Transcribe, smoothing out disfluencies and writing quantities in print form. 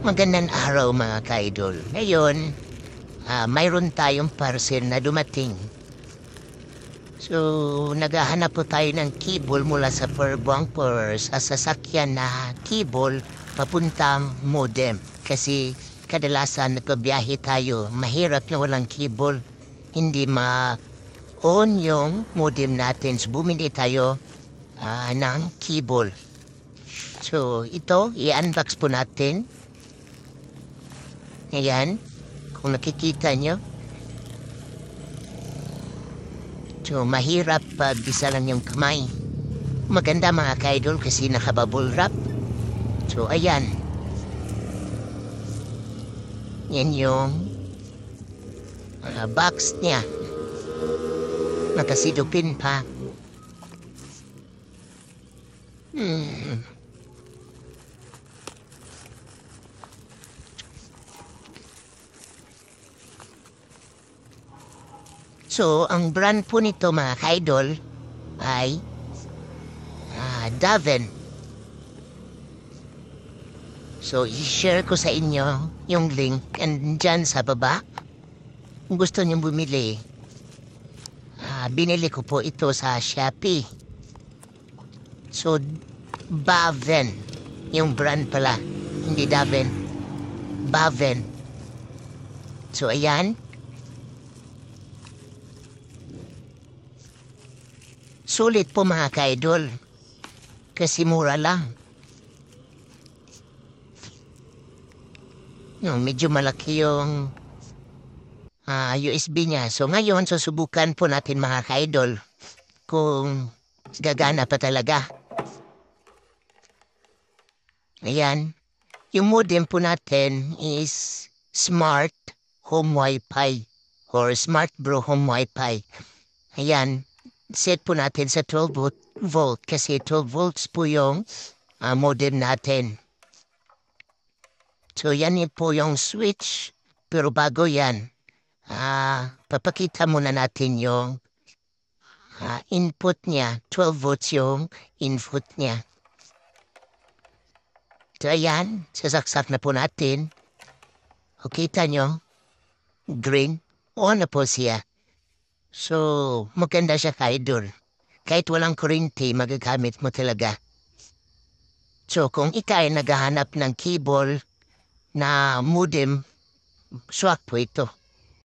Magandang araw mga ka-idol. Ngayon, mayroon tayong parcel na dumating. So, naghahanap po tayo ng cable mula sa Fairbank or sa sasakyan na cable papuntang modem. Kasi kadalasan nagbabiyahe tayo, mahirap na walang cable. Hindi ma-on yung modem natin. So, bumili tayo ng cable. So, ito, i-unbox po natin. Ayan, kung nakikita nyo. So, mahirap pag isa lang yung kamay. Maganda mga ka-idol kasi nakabubble wrap. So, ayan. Yan yung box niya. Nakasidupin pa. So, ang brand po nito mga ka-idol ay Daven. So, i-share ko sa inyo yung link and dyan sa baba. Kung gusto niyo bumili, binili ko po ito sa Shopee. So, Baven. Yung brand pala. Hindi Daven. Baven. So, ayan. Sulit po mga ka-idol. Kasi mura lang. Medyo malaki yung USB niya. So ngayon, susubukan po natin mga ka-idol kung gagana pa talaga. Ayan. Yung modem po natin is Smart Home Wi-Fi or Smart Bro Home Wi-Fi. Ayan. Set po natin sa 12 volt kasi 12 volts po yung modem natin. So yan po yung switch. Pero bago yan, papakita muna natin yung input niya. 12 volts yung input niya. So ayan, sasaksak na po natin. O kita nyo, green, on na po siya. So, maganda siya ka-idol. Kahit walang kuryente, magagamit mo talaga. So, kung ikaw ay naghahanap ng cable na modem, swak po ito.